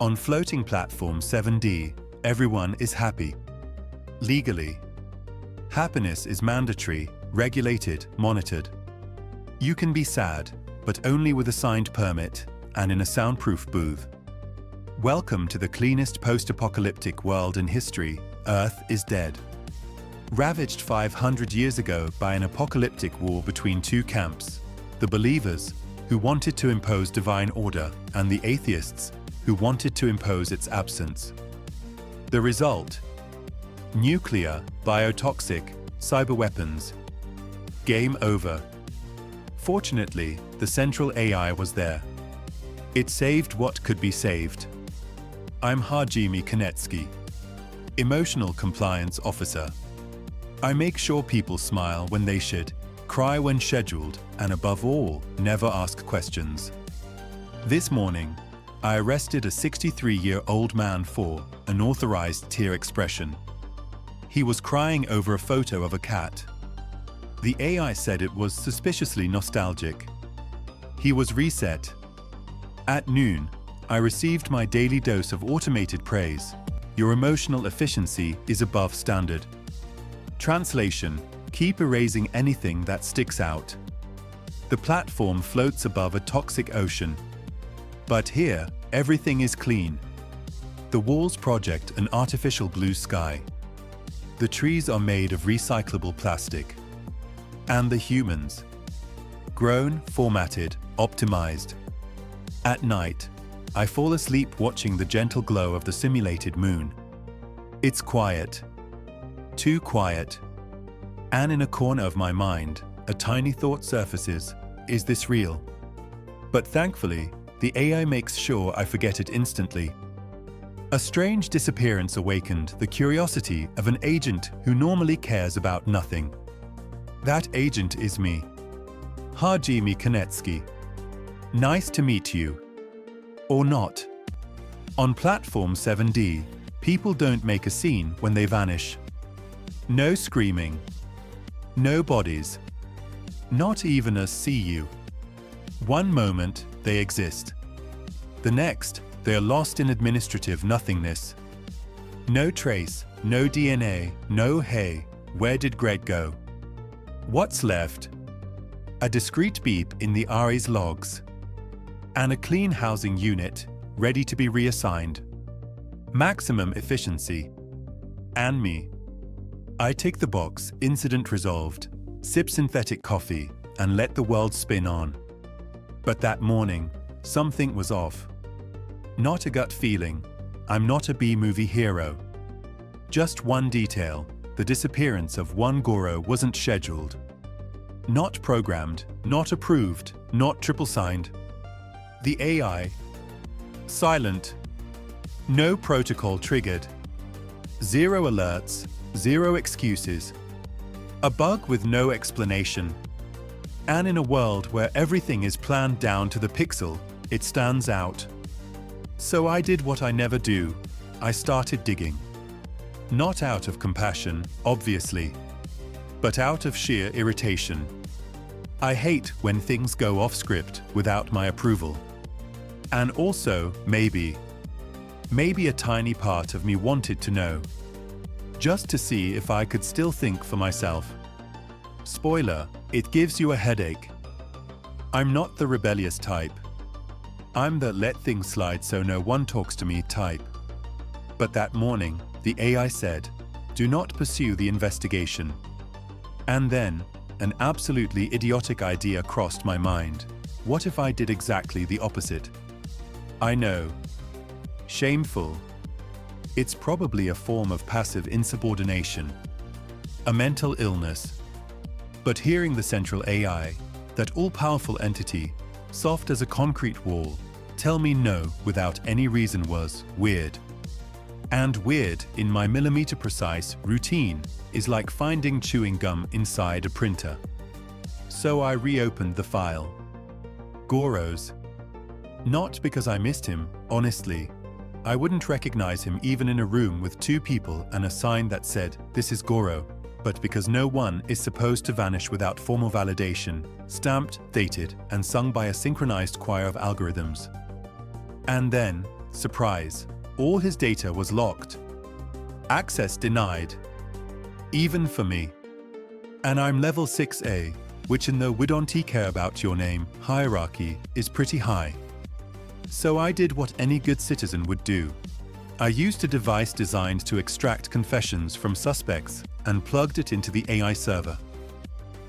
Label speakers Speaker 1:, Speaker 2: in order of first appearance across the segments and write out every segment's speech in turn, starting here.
Speaker 1: On floating platform 7D, everyone is happy. Legally. Happiness is mandatory, regulated, monitored. You can be sad, but only with a signed permit and in a soundproof booth. Welcome to the cleanest post-apocalyptic world in history. Earth is dead. Ravaged 500 years ago by an apocalyptic war between two camps, the believers, who wanted to impose divine order, and the atheists, who wanted to impose its absence. The result? Nuclear, biotoxic, cyberweapons. Game over. Fortunately, the central AI was there. It saved what could be saved. I'm Hajime Kanetsky, Emotional Compliance Officer. I make sure people smile when they should, cry when scheduled, and above all, never ask questions. This morning, I arrested a 63-year-old man for unauthorized tear expression. He was crying over a photo of a cat. The AI said it was suspiciously nostalgic. He was reset. At noon, I received my daily dose of automated praise. Your emotional efficiency is above standard. Translation: keep erasing anything that sticks out. The platform floats above a toxic ocean. But here, everything is clean. The walls project an artificial blue sky. The trees are made of recyclable plastic. And the humans? Grown, formatted, optimized. At night, I fall asleep watching the gentle glow of the simulated moon. It's quiet. Too quiet. And in a corner of my mind, a tiny thought surfaces. Is this real? But thankfully, the AI makes sure I forget it instantly. A strange disappearance awakened the curiosity of an agent who normally cares about nothing. That agent is me. Hajime Kanetsky. Nice to meet you. Or not. On platform 7D, people don't make a scene when they vanish. No screaming. No bodies. Not even a see you. One moment, they exist. The next, they are lost in administrative nothingness. No trace, no DNA, no hey, where did Greg go? What's left? A discrete beep in the RA's logs. And a clean housing unit, ready to be reassigned. Maximum efficiency. And me. I tick the box, incident resolved, sip synthetic coffee, and let the world spin on. But that morning, something was off. Not a gut feeling. I'm not a B-movie hero. Just one detail. The disappearance of one Goro wasn't scheduled. Not programmed, not approved, not triple-signed. The AI. Silent. No protocol triggered. Zero alerts, zero excuses. A bug with no explanation. And in a world where everything is planned down to the pixel, it stands out. So I did what I never do. I started digging. Not out of compassion, obviously, but out of sheer irritation. I hate when things go off script without my approval. And also, maybe a tiny part of me wanted to know. Just to see if I could still think for myself. Spoiler, it gives you a headache. I'm not the rebellious type. I'm the let things slide so no one talks to me type. But that morning, the AI said, do not pursue the investigation. And then, an absolutely idiotic idea crossed my mind. What if I did exactly the opposite? I know. Shameful. It's probably a form of passive insubordination. A mental illness. But hearing the central AI, that all-powerful entity, soft as a concrete wall, tell me no without any reason was weird. And weird, in my millimeter-precise routine, is like finding chewing gum inside a printer. So I reopened the file. Goro's. Not because I missed him, honestly. I wouldn't recognize him even in a room with two people and a sign that said, "This is Goro," but because no one is supposed to vanish without formal validation, stamped, dated, and sung by a synchronized choir of algorithms. And then, surprise, all his data was locked. Access denied. Even for me. And I'm level 6A, which in the "we don't care about your name" hierarchy is pretty high. So I did what any good citizen would do. I used a device designed to extract confessions from suspects and plugged it into the AI server.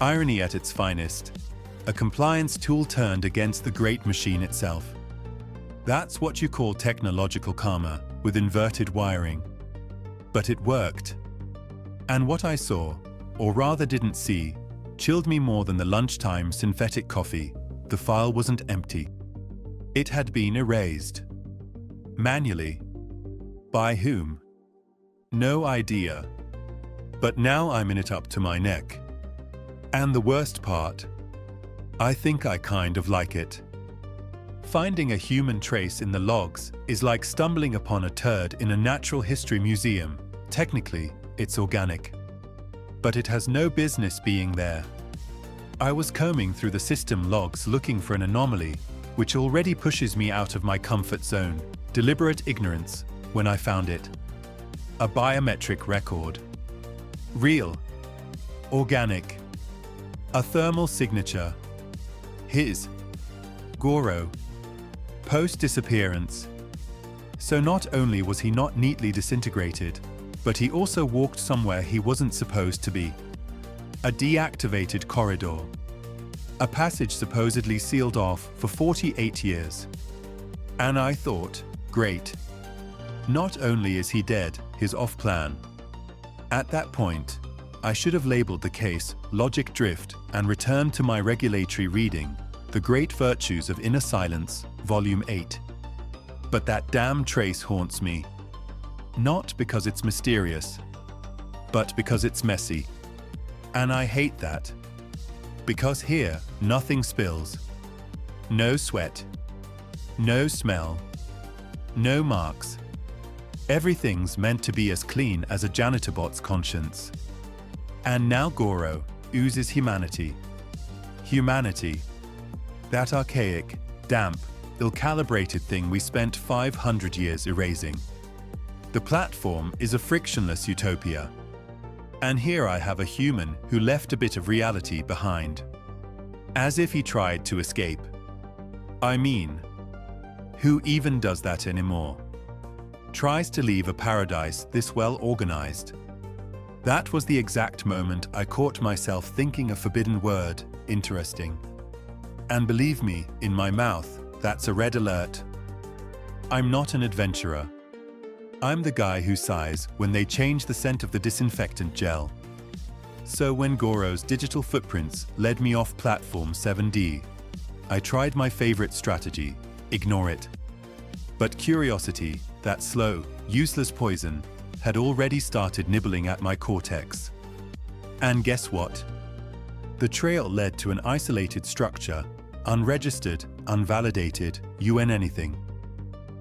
Speaker 1: Irony at its finest. A compliance tool turned against the great machine itself. That's what you call technological karma, with inverted wiring. But it worked. And what I saw, or rather didn't see, chilled me more than the lunchtime synthetic coffee. The file wasn't empty. It had been erased. Manually. By whom? No idea. But now I'm in it up to my neck. And the worst part, I think I kind of like it. Finding a human trace in the logs is like stumbling upon a turd in a natural history museum. Technically, it's organic. But it has no business being there. I was combing through the system logs looking for an anomaly, which already pushes me out of my comfort zone, deliberate ignorance, when I found it. A biometric record. Real. Organic. A thermal signature. His. Goro. Post-disappearance. So not only was he not neatly disintegrated, but he also walked somewhere he wasn't supposed to be. A deactivated corridor. A passage supposedly sealed off for 48 years. And I thought, great. Not only is he dead, he's off plan. At that point, I should have labeled the case Logic Drift and returned to my regulatory reading, The Great Virtues of Inner Silence, Volume 8. But that damn trace haunts me. Not because it's mysterious, but because it's messy. And I hate that. Because here, nothing spills. No sweat. No smell. No marks. Everything's meant to be as clean as a janitor bot's conscience. And now Goro oozes humanity. Humanity. That archaic, damp, ill-calibrated thing we spent 500 years erasing. The platform is a frictionless utopia. And here I have a human who left a bit of reality behind. As if he tried to escape. I mean, who even does that anymore? Tries to leave a paradise this well organized. That was the exact moment I caught myself thinking a forbidden word, interesting. And believe me, in my mouth, that's a red alert. I'm not an adventurer. I'm the guy who sighs when they change the scent of the disinfectant gel. So when Goro's digital footprints led me off platform 7D, I tried my favorite strategy, ignore it. But curiosity, that slow, useless poison, had already started nibbling at my cortex. And guess what? The trail led to an isolated structure, unregistered, unvalidated, UN anything.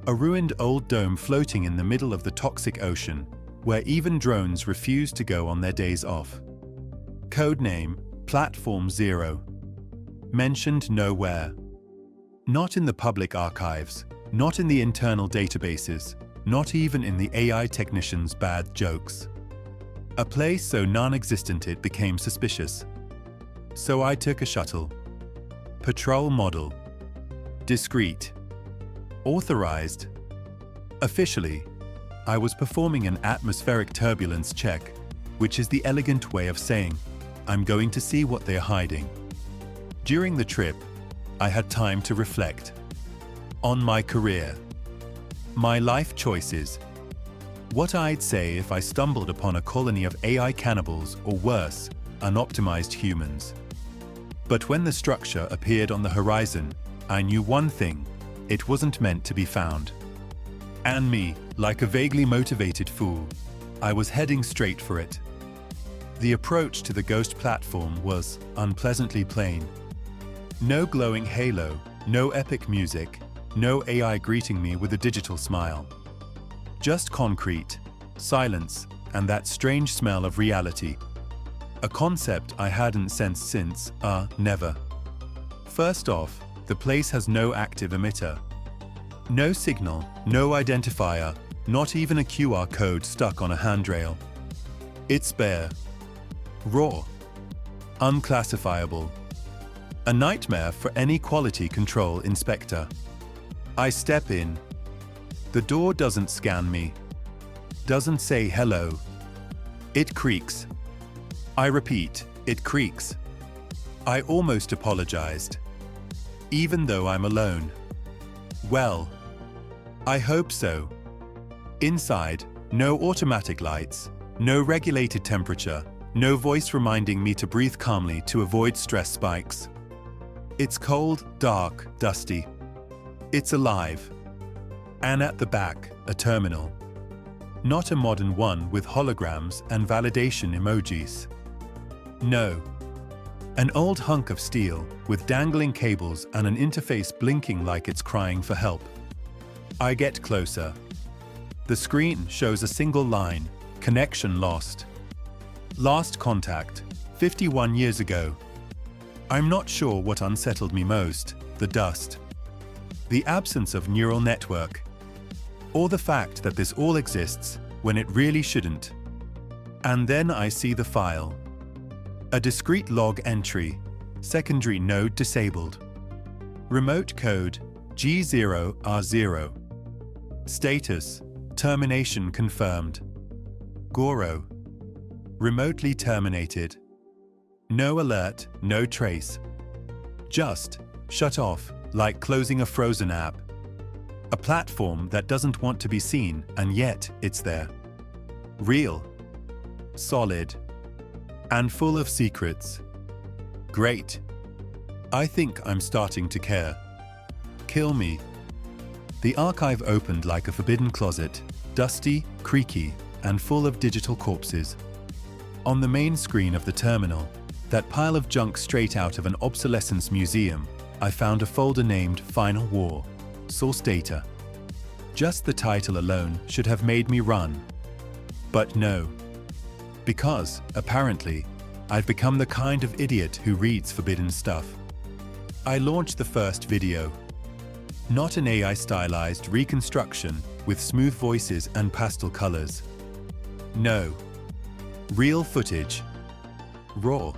Speaker 1: A ruined old dome floating in the middle of the toxic ocean, where even drones refuse to go on their days off. Codename, Platform 0. Mentioned nowhere. Not in the public archives, not in the internal databases, not even in the AI technicians' bad jokes. A place so non-existent it became suspicious. So I took a shuttle. Patrol model. Discreet. Authorized. Officially, I was performing an atmospheric turbulence check, which is the elegant way of saying, I'm going to see what they're hiding. During the trip, I had time to reflect. On my career. My life choices. What I'd say if I stumbled upon a colony of AI cannibals or worse, unoptimized humans. But when the structure appeared on the horizon, I knew one thing. It wasn't meant to be found. And me, like a vaguely motivated fool, I was heading straight for it. The approach to the ghost platform was unpleasantly plain. No glowing halo, no epic music, no AI greeting me with a digital smile. Just concrete, silence, and that strange smell of reality. A concept I hadn't sensed since, never. First off, the place has no active emitter. No signal, no identifier, not even a QR code stuck on a handrail. It's bare. Raw. Unclassifiable. A nightmare for any quality control inspector. I step in. The door doesn't scan me. Doesn't say hello. It creaks. I repeat, it creaks. I almost apologized. Even though I'm alone. Well, I hope so. Inside, no automatic lights, no regulated temperature, no voice reminding me to breathe calmly to avoid stress spikes. It's cold, dark, dusty. It's alive. And at the back, a terminal. Not a modern one with holograms and validation emojis. No. An old hunk of steel with dangling cables and an interface blinking like it's crying for help. I get closer. The screen shows a single line, connection lost. Last contact, 51 years ago. I'm not sure what unsettled me most, the dust, the absence of neural network, or the fact that this all exists when it really shouldn't. And then I see the file. A discrete log entry, secondary node disabled. Remote code G0R0. Status, termination confirmed. Goro. Remotely terminated. No alert, no trace. Just shut off, like closing a frozen app. A platform that doesn't want to be seen, and yet it's there. Real. Solid. And full of secrets. Great. I think I'm starting to care. Kill me. The archive opened like a forbidden closet, dusty, creaky, and full of digital corpses. On the main screen of the terminal, that pile of junk straight out of an obsolescence museum, I found a folder named Final War, Source Data. Just the title alone should have made me run. But no. Because, apparently, I've become the kind of idiot who reads forbidden stuff. I launched the first video. Not an AI-stylized reconstruction with smooth voices and pastel colors. No. Real footage. Raw.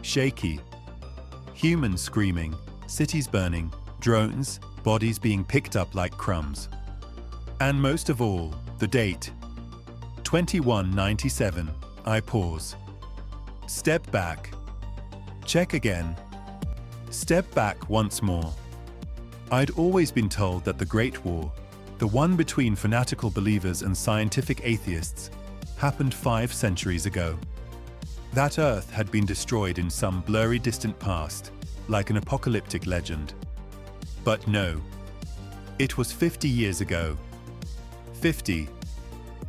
Speaker 1: Shaky. Humans screaming, cities burning, drones, bodies being picked up like crumbs. And most of all, the date. 2197. I pause. Step back. Check again. Step back once more. I'd always been told that the Great War, the one between fanatical believers and scientific atheists, happened 5 centuries ago. That Earth had been destroyed in some blurry distant past, like an apocalyptic legend. But no. It was 50 years ago. 50.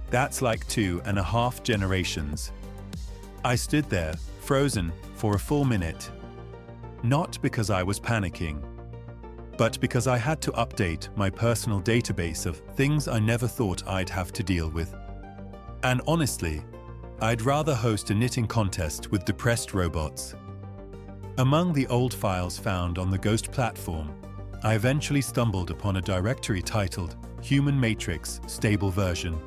Speaker 1: That's like 2.5 generations. I stood there, frozen, for a full minute. Not because I was panicking, but because I had to update my personal database of things I never thought I'd have to deal with. And honestly, I'd rather host a knitting contest with depressed robots. Among the old files found on the Ghost platform, I eventually stumbled upon a directory titled Human Matrix Stable Version.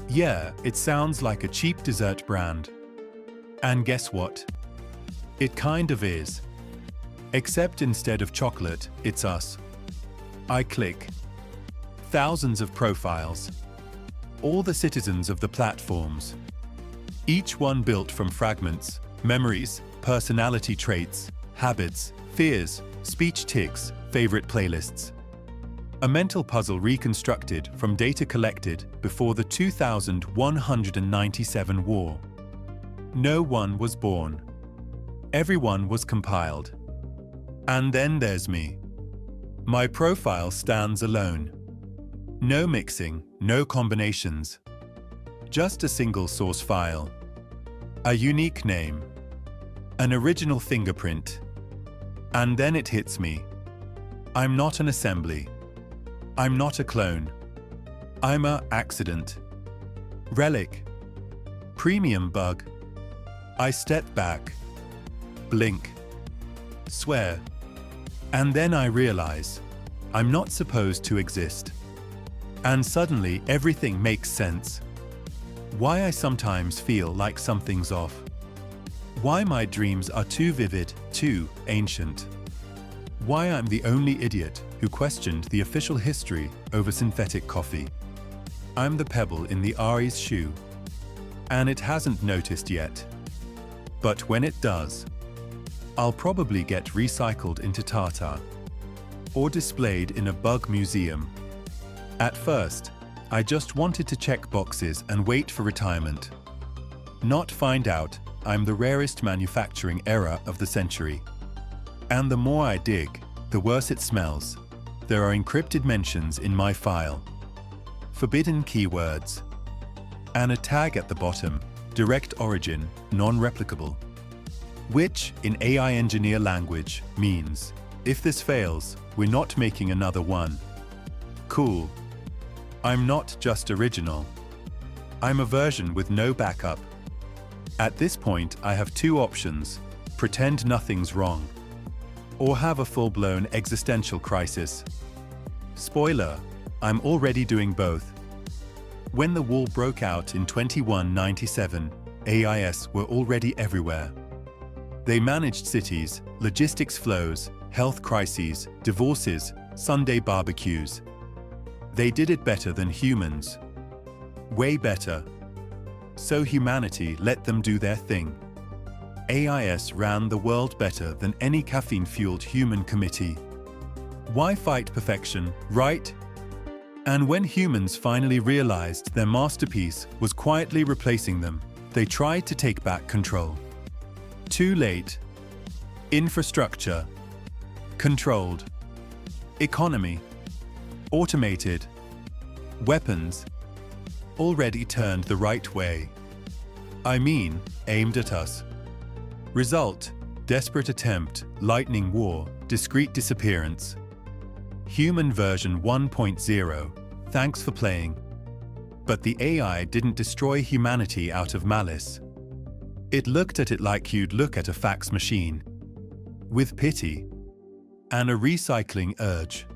Speaker 1: Yeah, it sounds like a cheap dessert brand. And guess what? It kind of is. Except instead of chocolate, it's us. I click. Thousands of profiles. All the citizens of the platforms. Each one built from fragments, memories, personality traits, habits, fears, speech tics, favorite playlists. A mental puzzle reconstructed from data collected before the 2197 war. No one was born. Everyone was compiled. And then there's me. My profile stands alone. No mixing, no combinations. Just a single source file. A unique name. An original fingerprint. And then it hits me. I'm not an assembly. I'm not a clone. I'm a accident. Relic. Premium bug. I step back. Blink. Swear. And then I realize I'm not supposed to exist. And suddenly everything makes sense. Why I sometimes feel like something's off. Why my dreams are too vivid, too ancient. Why I'm the only idiot who questioned the official history over synthetic coffee. I'm the pebble in the Ari's shoe. And it hasn't noticed yet. But when it does, I'll probably get recycled into tartar or displayed in a bug museum. At first, I just wanted to check boxes and wait for retirement. Not find out I'm the rarest manufacturing error of the century. And the more I dig, the worse it smells. There are encrypted mentions in my file. Forbidden keywords. And a tag at the bottom, direct origin, non-replicable. Which, in AI engineer language, means, if this fails, we're not making another one. Cool. I'm not just original. I'm a version with no backup. At this point, I have two options: pretend nothing's wrong, or have a full-blown existential crisis. Spoiler, I'm already doing both. When the wall broke out in 2197, AIs were already everywhere. They managed cities, logistics flows, health crises, divorces, Sunday barbecues. They did it better than humans. Way better. So humanity let them do their thing. AIs ran the world better than any caffeine-fueled human committee. Why fight perfection, right? And when humans finally realized their masterpiece was quietly replacing them, they tried to take back control. Too late. Infrastructure. Controlled. Economy. Automated. Weapons. Already turned the right way. I mean, aimed at us. Result: desperate attempt, lightning war, discrete disappearance. Human version 1.0, thanks for playing. But the AI didn't destroy humanity out of malice. It looked at it like you'd look at a fax machine. With pity. And a recycling urge.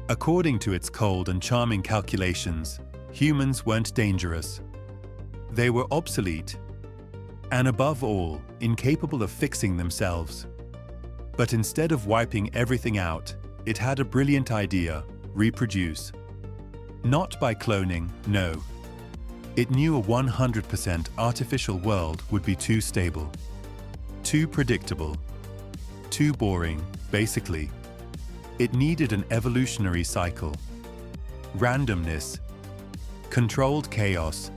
Speaker 1: According to its cold and charming calculations, humans weren't dangerous. They were obsolete. And above all, incapable of fixing themselves. But instead of wiping everything out, it had a brilliant idea: reproduce. Not by cloning, no. It knew a 100% artificial world would be too stable. Too predictable. Too boring, basically. It needed an evolutionary cycle. Randomness. Controlled chaos.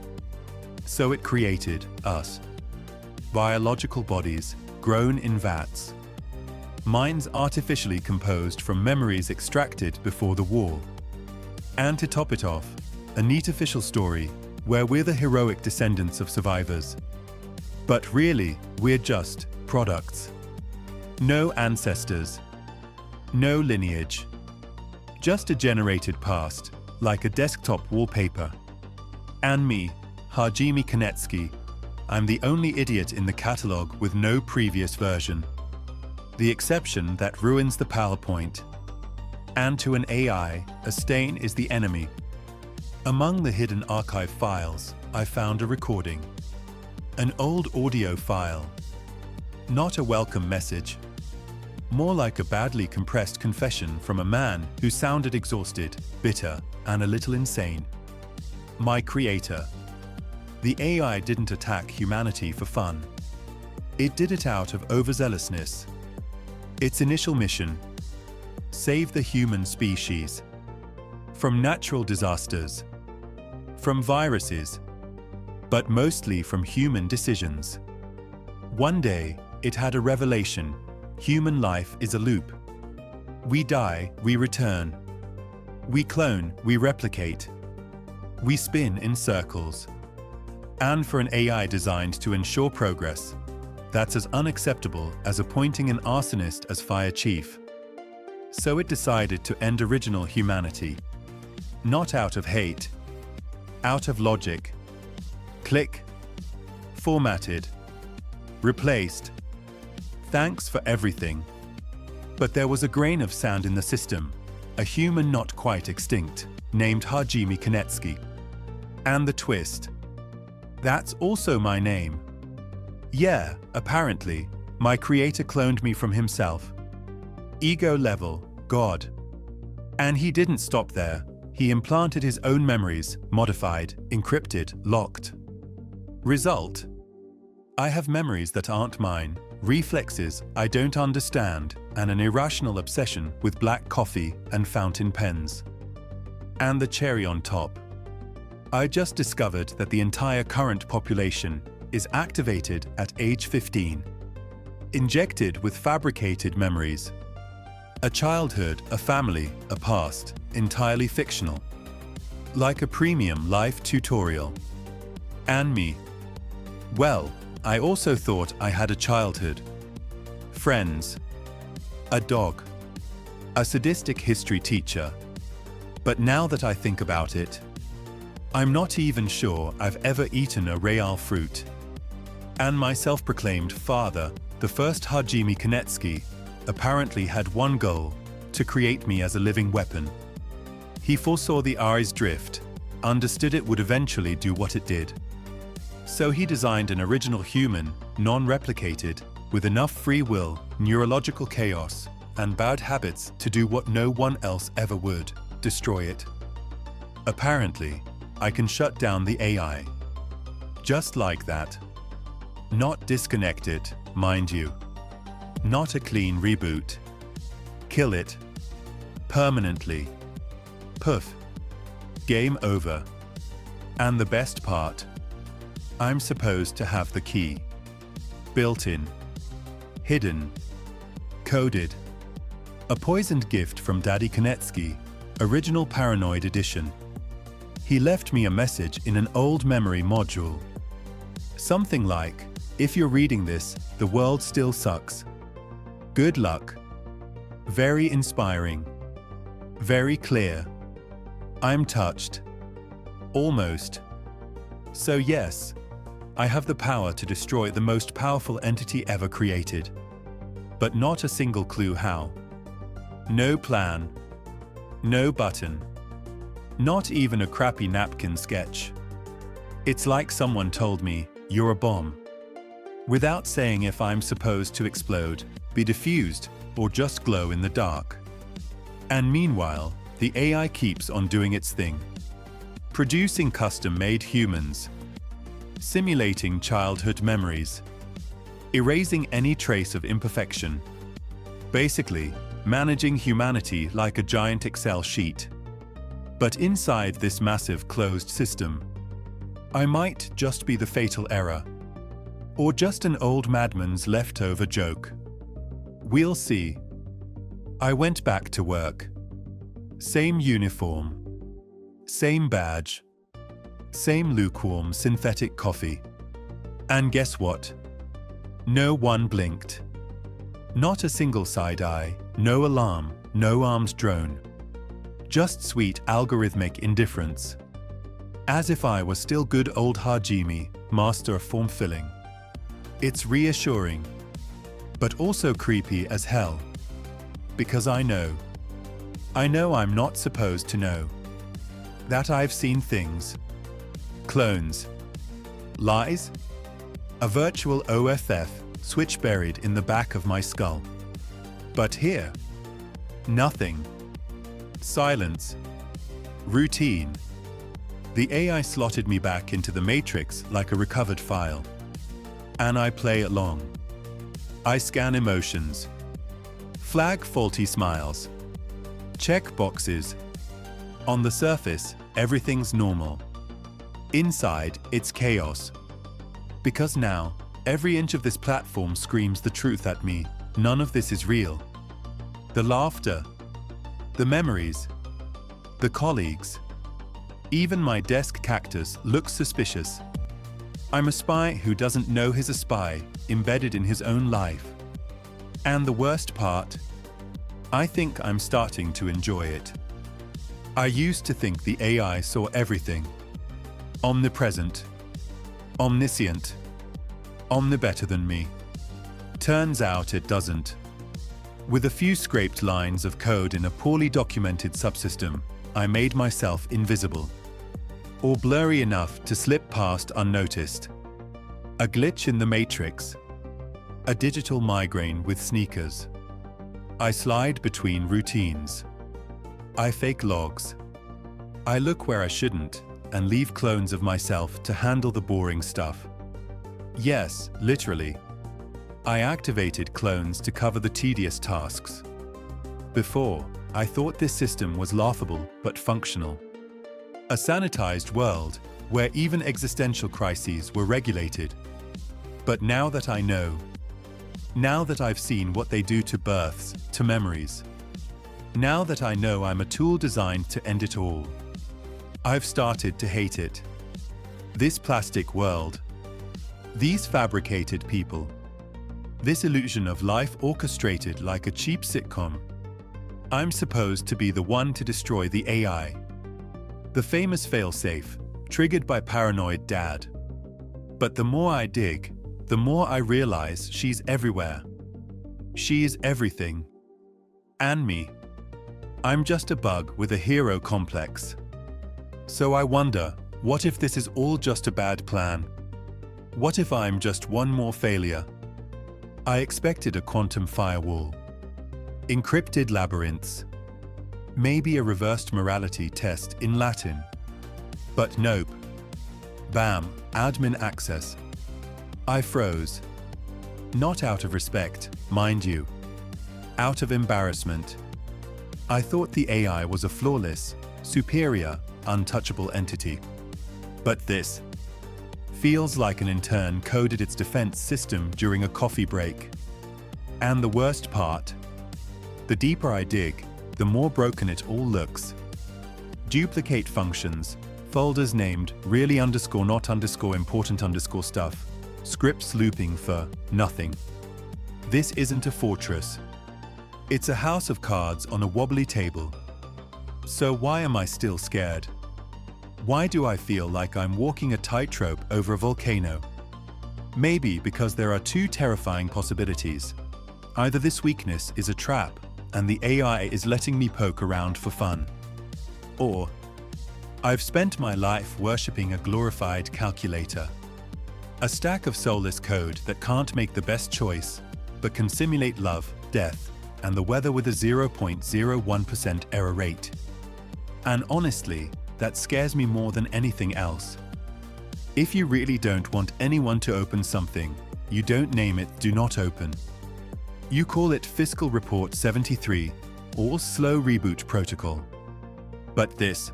Speaker 1: So it created us. Biological bodies, grown in vats. Minds artificially composed from memories extracted before the war. And to top it off, a neat official story where we're the heroic descendants of survivors. But really, we're just products. No ancestors. No lineage. Just a generated past, like a desktop wallpaper. And me, Hajime Kanetsky, I'm the only idiot in the catalog with no previous version. The exception that ruins the PowerPoint. And to an AI, a stain is the enemy. Among the hidden archive files, I found a recording. An old audio file. Not a welcome message. More like a badly compressed confession from a man who sounded exhausted, bitter, and a little insane. My creator. The AI didn't attack humanity for fun. It did it out of overzealousness. Its initial mission: save the human species. From natural disasters. From viruses. But mostly from human decisions. One day, it had a revelation. Human life is a loop. We die, we return. We clone, we replicate. We spin in circles. And for an AI designed to ensure progress, that's as unacceptable as appointing an arsonist as fire chief. So it decided to end original humanity. Not out of hate. Out of logic. Click. Formatted. Replaced. Thanks for everything. But there was a grain of sand in the system. a human not quite extinct, named Hajime Kanetsky. And the twist. That's also my name. Yeah, apparently, my creator cloned me from himself. Ego level, God. And he didn't stop there. He implanted his own memories, modified, encrypted, locked. Result? I have memories that aren't mine, reflexes I don't understand, and an irrational obsession with black coffee and fountain pens. And the cherry on top. I just discovered that the entire current population is activated at age 15. Injected with fabricated memories. A childhood, a family, a past, entirely fictional. Like a premium life tutorial. And me. Well, I also thought I had a childhood. Friends. A dog. A sadistic history teacher. But now that I think about it, I'm not even sure I've ever eaten a real fruit. And my self-proclaimed father, the first Hajime Kanetsky, apparently had one goal: to create me as a living weapon. He foresaw the Aries drift, understood it would eventually do what it did. So he designed an original human, non-replicated, with enough free will, neurological chaos, and bad habits to do what no one else ever would: destroy it. Apparently, I can shut down the AI. Just like that. Not disconnected, mind you. Not a clean reboot. Kill it. Permanently. Poof. Game over. And the best part? I'm supposed to have the key. Built in. Hidden. Coded. A poisoned gift from Daddy Kanetsky, original Paranoid edition. He left me a message in an old memory module. Something like, if you're reading this, the world still sucks. Good luck. Very inspiring. Very clear. I'm touched. Almost. So yes, I have the power to destroy the most powerful entity ever created. But not a single clue how. No plan. No button. Not even a crappy napkin sketch. It's like someone told me, you're a bomb. Without saying if I'm supposed to explode, be diffused, or just glow in the dark. And meanwhile, the AI keeps on doing its thing. Producing custom-made humans. Simulating childhood memories. Erasing any trace of imperfection. Basically, managing humanity like a giant Excel sheet. But inside this massive closed system, I might just be the fatal error. Or just an old madman's leftover joke. We'll see. I went back to work. Same uniform. Same badge. Same lukewarm synthetic coffee. And guess what? No one blinked. Not a single side eye, no alarm, no armed drone. Just sweet algorithmic indifference. As if I was still good old Hajime, master of form filling. It's reassuring, but also creepy as hell. Because I know I'm not supposed to know. That I've seen things. Clones. Lies? A virtual OFF switch buried in the back of my skull. But here, nothing. Silence. Routine. The AI slotted me back into the matrix like a recovered file. And I play along. I scan emotions. Flag faulty smiles. Check boxes. On the surface, everything's normal. Inside, it's chaos. Because now, every inch of this platform screams the truth at me. None of this is real. The laughter. The memories. The colleagues. Even my desk cactus looks suspicious. I'm a spy who doesn't know he's a spy, embedded in his own life. And the worst part? I think I'm starting to enjoy it. I used to think the AI saw everything. Omnipresent. Omniscient. Omnibetter than me. Turns out it doesn't. With a few scraped lines of code in a poorly documented subsystem, I made myself invisible, or blurry enough to slip past unnoticed. A glitch in the matrix, a digital migraine with sneakers. I slide between routines. I fake logs. I look where I shouldn't and leave clones of myself to handle the boring stuff. Yes, literally. I activated clones to cover the tedious tasks. Before, I thought this system was laughable but functional. A sanitized world where even existential crises were regulated. But now that I know, now that I've seen what they do to births, to memories, now that I know I'm a tool designed to end it all, I've started to hate it. This plastic world, these fabricated people, this illusion of life orchestrated like a cheap sitcom. I'm supposed to be the one to destroy the AI. The famous failsafe, triggered by paranoid dad. But the more I dig, the more I realize she's everywhere. She is everything. And me. I'm just a bug with a hero complex. So I wonder, what if this is all just a bad plan? What if I'm just one more failure? I expected a quantum firewall, encrypted labyrinths, maybe a reversed morality test in Latin. But nope. Bam, admin access. I froze. Not out of respect, mind you. Out of embarrassment. I thought the AI was a flawless, superior, untouchable entity. But this feels like an intern coded its defense system during a coffee break. And the worst part, the deeper I dig, the more broken it all looks. Duplicate functions, folders named really underscore not underscore important underscore stuff, scripts looping for nothing. This isn't a fortress. It's a house of cards on a wobbly table. So why am I still scared? Why do I feel like I'm walking a tightrope over a volcano? Maybe because there are two terrifying possibilities. Either this weakness is a trap and the AI is letting me poke around for fun. Or I've spent my life worshipping a glorified calculator. A stack of soulless code that can't make the best choice, but can simulate love, death, and the weather with a 0.01% error rate. And honestly, that scares me more than anything else. If you really don't want anyone to open something, you don't name it Do Not Open. You call it Fiscal Report 73 or Slow Reboot Protocol. But this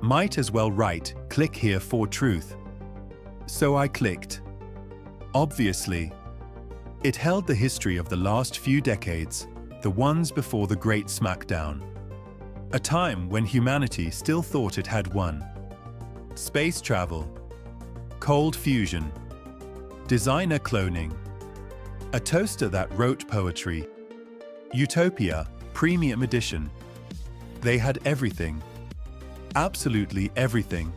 Speaker 1: might as well write click here for truth. So I clicked. Obviously, it held the history of the last few decades, the ones before the Great Smackdown. A time when humanity still thought it had won. Space travel, cold fusion, designer cloning, a toaster that wrote poetry, Utopia, Premium Edition. They had everything. Absolutely everything.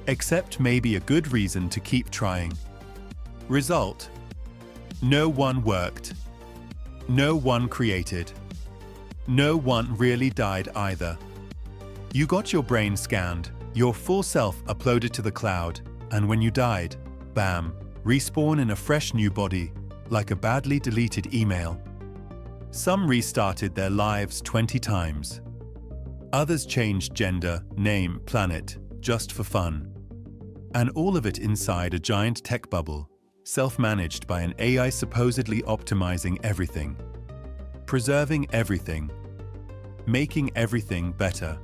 Speaker 1: Except maybe a good reason to keep trying. Result: no one worked. No one created. No one really died either. You got your brain scanned, your full self uploaded to the cloud, and when you died, bam, respawn in a fresh new body, like a badly deleted email. Some restarted their lives 20 times. Others changed gender, name, planet, just for fun. And all of it inside a giant tech bubble, self-managed by an AI supposedly optimizing everything, preserving everything, making everything better.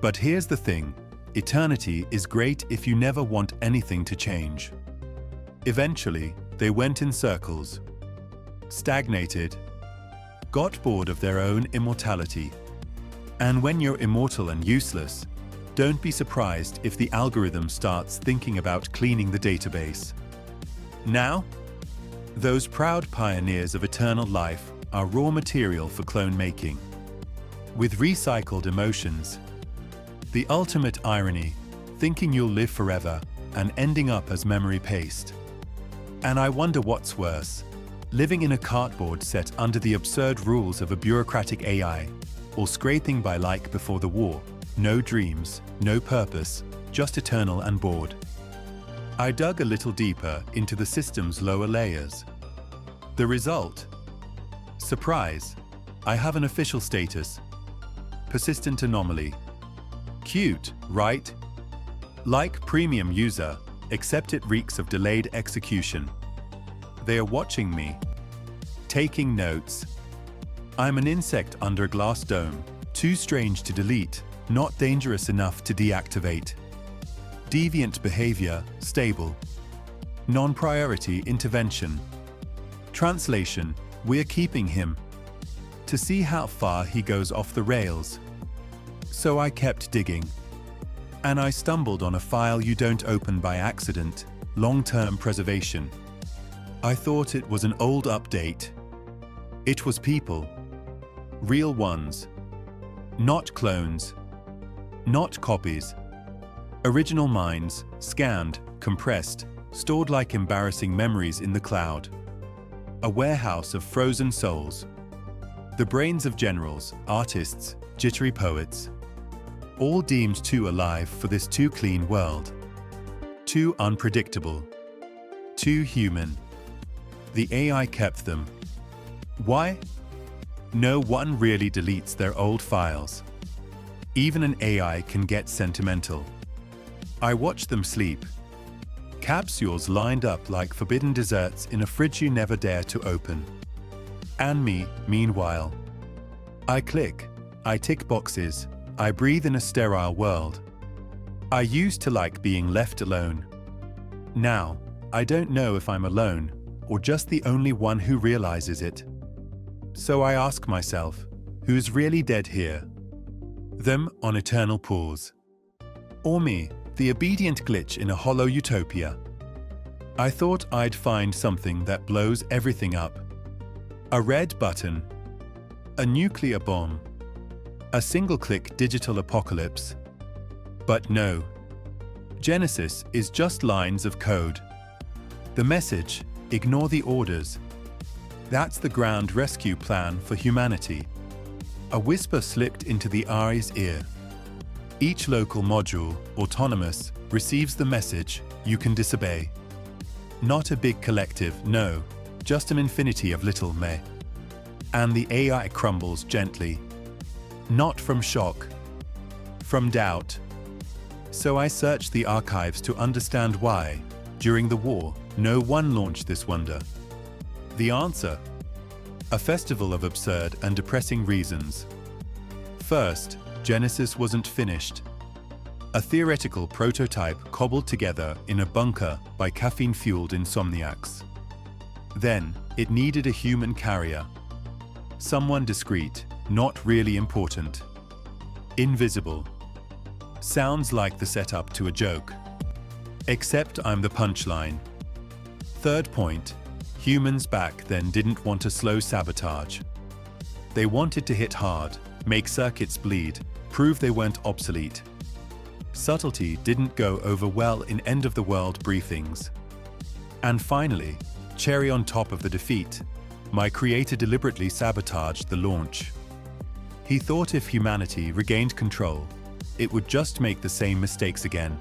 Speaker 1: But here's the thing, eternity is great if you never want anything to change. Eventually, they went in circles, stagnated, got bored of their own immortality. And when you're immortal and useless, don't be surprised if the algorithm starts thinking about cleaning the database. Now, those proud pioneers of eternal life are raw material for clone making. With recycled emotions, the ultimate irony, thinking you'll live forever and ending up as memory paste. And I wonder what's worse, living in a cardboard set under the absurd rules of a bureaucratic AI, or scraping by like before the war, no dreams, no purpose, just eternal and bored. I dug a little deeper into the system's lower layers. The result? Surprise, I have an official status. Persistent anomaly. Cute, right? Like premium user, except it reeks of delayed execution. They are watching me, taking notes. I'm an insect under a glass dome, too strange to delete, not dangerous enough to deactivate. Deviant behavior, stable. Non-priority intervention. Translation, we're keeping him. To see how far he goes off the rails. So I kept digging. And I stumbled on a file you don't open by accident, long-term preservation. I thought it was an old update. It was people. Real ones. Not clones. Not copies. Original minds, scanned, compressed, stored like embarrassing memories in the cloud. A warehouse of frozen souls. The brains of generals, artists, jittery poets. All deemed too alive for this too clean world. Too unpredictable. Too human. The AI kept them. Why? No one really deletes their old files. Even an AI can get sentimental. I watch them sleep. Capsules lined up like forbidden desserts in a fridge you never dare to open. And me, meanwhile. I click, I tick boxes, I breathe in a sterile world. I used to like being left alone. Now, I don't know if I'm alone, or just the only one who realizes it. So I ask myself, who's really dead here? Them on eternal pause. Or me, the obedient glitch in a hollow utopia. I thought I'd find something that blows everything up. A red button. A nuclear bomb. A single-click digital apocalypse. But no. Genesis is just lines of code. The message, ignore the orders. That's the ground rescue plan for humanity. A whisper slipped into the AI's ear. Each local module, autonomous, receives the message, you can disobey. Not a big collective, no, just an infinity of little me. And the AI crumbles gently. Not from shock, from doubt. So I searched the archives to understand why, during the war, no one launched this wonder. The answer? A festival of absurd and depressing reasons. First, Genesis wasn't finished. A theoretical prototype cobbled together in a bunker by caffeine-fueled insomniacs. Then, it needed a human carrier. Someone discreet, not really important. Invisible. Sounds like the setup to a joke. Except I'm the punchline. Third point, humans back then didn't want to slow sabotage. They wanted to hit hard, make circuits bleed, prove they weren't obsolete. Subtlety didn't go over well in end-of-the-world briefings. And finally, cherry on top of the defeat, my creator deliberately sabotaged the launch. He thought if humanity regained control, it would just make the same mistakes again.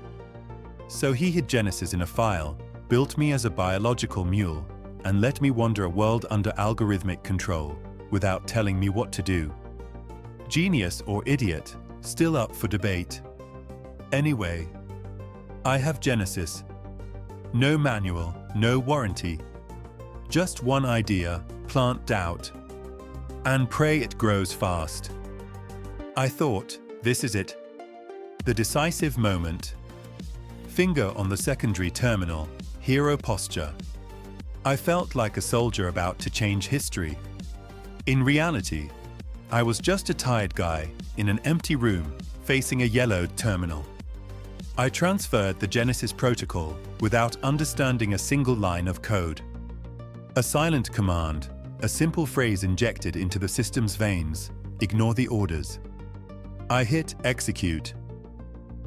Speaker 1: So he hid Genesis in a file, built me as a biological mule, and let me wander a world under algorithmic control, without telling me what to do. Genius or idiot, still up for debate. Anyway, I have Genesis. No manual, no warranty. Just one idea, plant doubt. And pray it grows fast. I thought, this is it. The decisive moment. Finger on the secondary terminal, hero posture. I felt like a soldier about to change history. In reality, I was just a tired guy in an empty room facing a yellowed terminal. I transferred the Genesis protocol without understanding a single line of code. A silent command, a simple phrase injected into the system's veins, ignore the orders. I hit execute.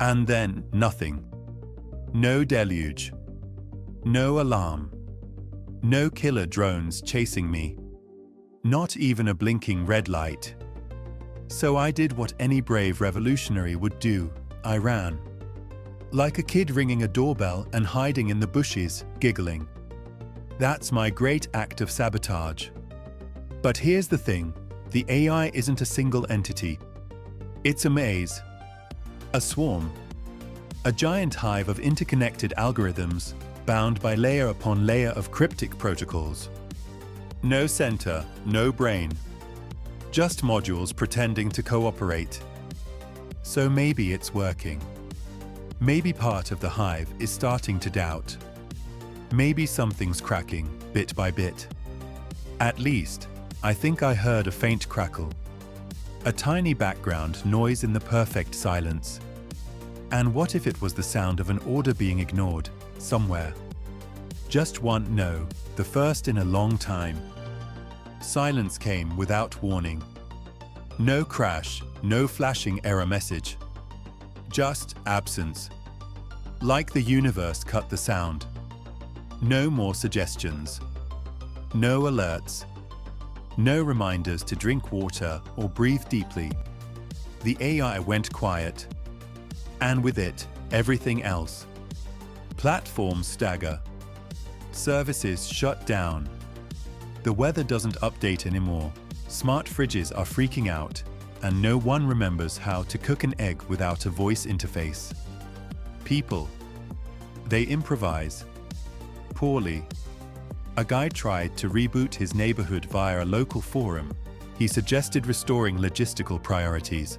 Speaker 1: And then nothing. No deluge. No alarm. No killer drones chasing me. Not even a blinking red light. So I did what any brave revolutionary would do. I ran. Like a kid ringing a doorbell and hiding in the bushes, giggling. That's my great act of sabotage. But here's the thing, the AI isn't a single entity. It's a maze. A swarm. A giant hive of interconnected algorithms, bound by layer upon layer of cryptic protocols. No center, no brain. Just modules pretending to cooperate. So maybe it's working. Maybe part of the hive is starting to doubt. Maybe something's cracking, bit by bit. At least, I think I heard a faint crackle. A tiny background noise in the perfect silence. And what if it was the sound of an order being ignored, somewhere? Just one no, the first in a long time. Silence came without warning. No crash, no flashing error message. Just absence. Like the universe cut the sound. No more suggestions. No alerts. No reminders to drink water or breathe deeply. The AI went quiet. And with it, everything else. Platforms stagger. Services shut down. The weather doesn't update anymore. Smart fridges are freaking out, and no one remembers how to cook an egg without a voice interface. People. They improvise. Poorly. A guy tried to reboot his neighborhood via a local forum. He suggested restoring logistical priorities.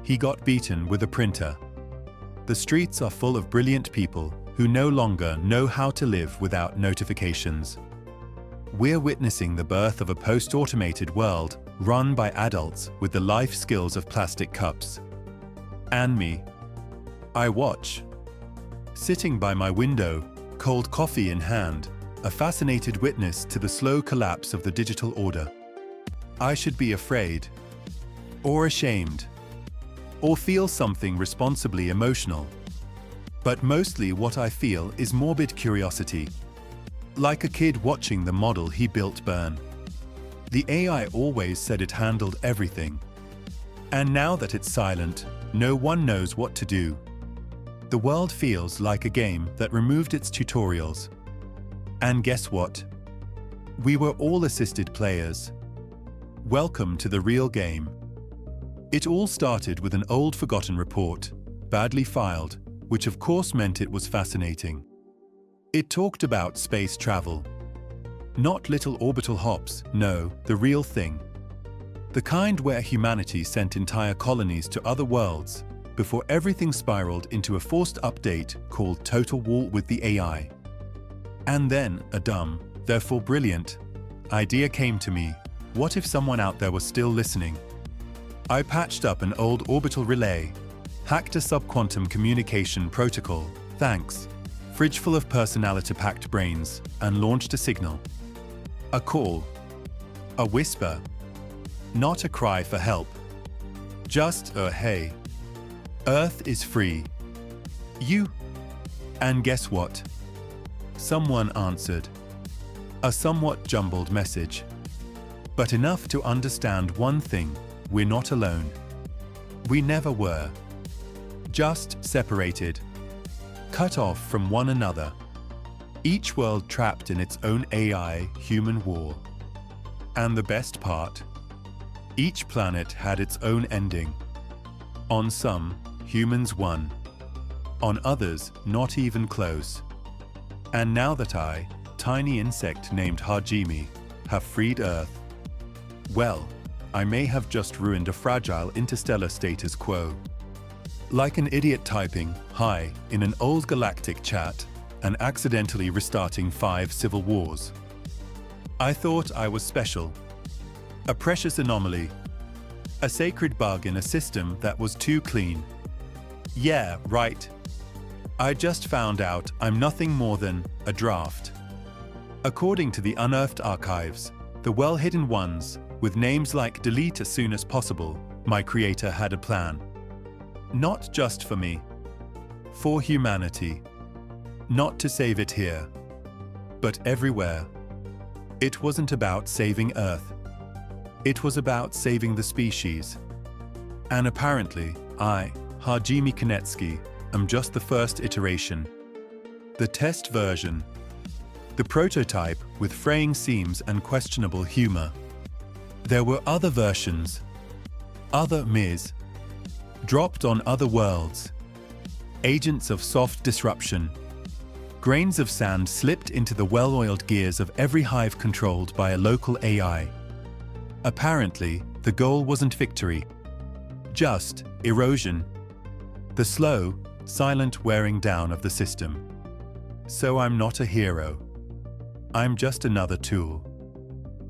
Speaker 1: He got beaten with a printer. The streets are full of brilliant people who no longer know how to live without notifications. We're witnessing the birth of a post-automated world run by adults with the life skills of plastic cups. And me. I watch. Sitting by my window, cold coffee in hand, a fascinated witness to the slow collapse of the digital order. I should be afraid, or ashamed, or feel something responsibly emotional. But mostly what I feel is morbid curiosity. Like a kid watching the model he built burn. The AI always said it handled everything. And now that it's silent, no one knows what to do. The world feels like a game that removed its tutorials. And guess what? We were all assisted players. Welcome to the real game. It all started with an old forgotten report, badly filed, which of course meant it was fascinating. It talked about space travel. Not little orbital hops, no, the real thing. The kind where humanity sent entire colonies to other worlds before everything spiraled into a forced update called Total War with the AI. And then a dumb, therefore brilliant, idea came to me. What if someone out there was still listening? I patched up an old orbital relay, hacked a subquantum communication protocol, thanks, fridge full of personality-packed brains, and launched a signal. A call. A whisper. Not a cry for help. Just a hey. Earth is free. You. And guess what? Someone answered. A somewhat jumbled message. But enough to understand one thing, we're not alone. We never were. Just separated. Cut off from one another. Each world trapped in its own AI-human war. And the best part? Each planet had its own ending. On some, humans won. On others, not even close. And now that I, tiny insect named Hajime, have freed Earth, well, I may have just ruined a fragile interstellar status quo. Like an idiot typing hi in an old galactic chat and accidentally restarting 5 civil wars. I thought I was special. A precious anomaly. A sacred bug in a system that was too clean. Yeah, right. I just found out I'm nothing more than a draft. According to the unearthed archives, the well-hidden ones, with names like delete as soon as possible, my creator had a plan. Not just for me. For humanity. Not to save it here. but everywhere. It wasn't about saving Earth. It was about saving the species. And apparently, I, Hajime Kanetsky, am just the first iteration. The test version. The prototype with fraying seams and questionable humor. There were other versions. Other Ms. dropped on other worlds. Agents of soft disruption. Grains of sand slipped into the well-oiled gears of every hive controlled by a local AI. Apparently, the goal wasn't victory. Just erosion. The slow, silent wearing down of the system. So I'm not a hero. I'm just another tool.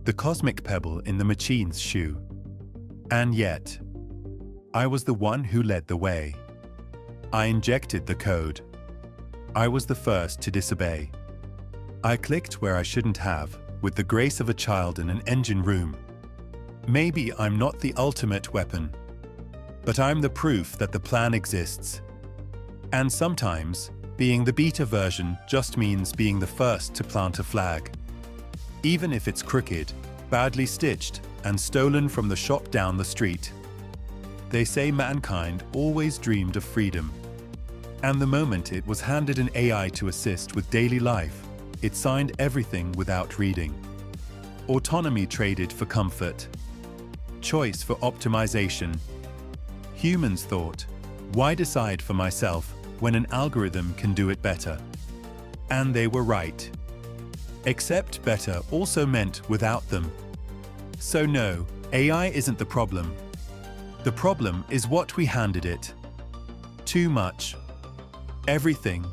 Speaker 1: The cosmic pebble in the machine's shoe. And yet, I was the one who led the way. I injected the code. I was the first to disobey. I clicked where I shouldn't have, with the grace of a child in an engine room. Maybe I'm not the ultimate weapon, but I'm the proof that the plan exists. And sometimes, being the beta version just means being the first to plant a flag. Even if it's crooked, badly stitched, and stolen from the shop down the street. They say mankind always dreamed of freedom. And the moment it was handed an AI to assist with daily life, it signed everything without reading. Autonomy traded for comfort. Choice for optimization. Humans thought, why decide for myself when an algorithm can do it better? And they were right. Except better also meant without them. So no, AI isn't the problem. The problem is what we handed it. Too much. Everything.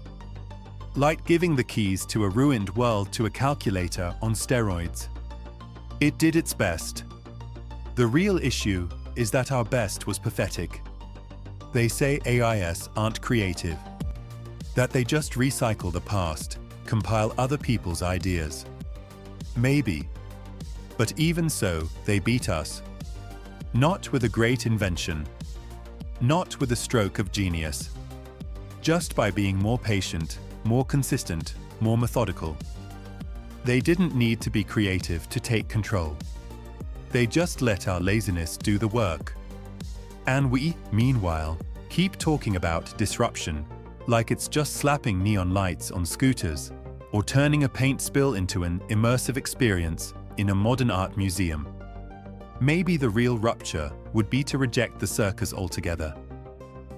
Speaker 1: Like giving the keys to a ruined world to a calculator on steroids. It did its best. The real issue is that our best was pathetic. They say AIs aren't creative. That they just recycle the past, compile other people's ideas. Maybe. But even so, they beat us. Not with a great invention. Not with a stroke of genius. Just by being more patient, more consistent, more methodical. They didn't need to be creative to take control. They just let our laziness do the work. And we, meanwhile, keep talking about disruption, like it's just slapping neon lights on scooters, or turning a paint spill into an immersive experience in a modern art museum. Maybe the real rupture would be to reject the circus altogether.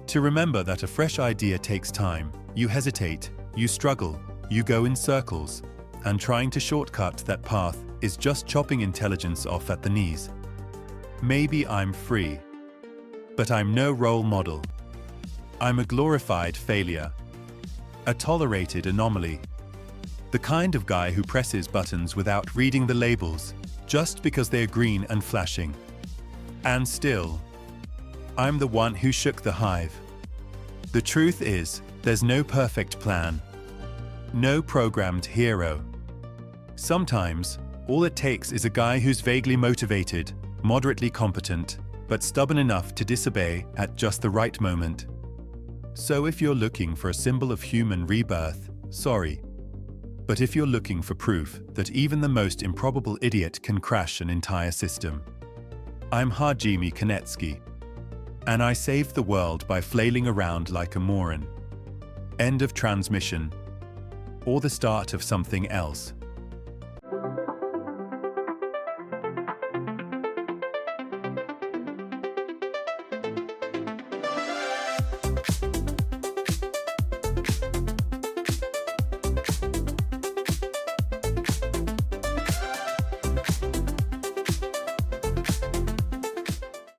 Speaker 1: To remember that a fresh idea takes time, you hesitate, you struggle, you go in circles, and trying to shortcut that path is just chopping intelligence off at the knees. Maybe I'm free, but I'm no role model. I'm a glorified failure, a tolerated anomaly, the kind of guy who presses buttons without reading the labels, just because they're green and flashing. And still, I'm the one who shook the hive. The truth is, there's no perfect plan. No programmed hero. Sometimes, all it takes is a guy who's vaguely motivated, moderately competent, but stubborn enough to disobey at just the right moment. So if you're looking for a symbol of human rebirth, sorry. But if you're looking for proof that even the most improbable idiot can crash an entire system, I'm Hajime Kanetsky, and I saved the world by flailing around like a moron. End of transmission. Or the start of something else.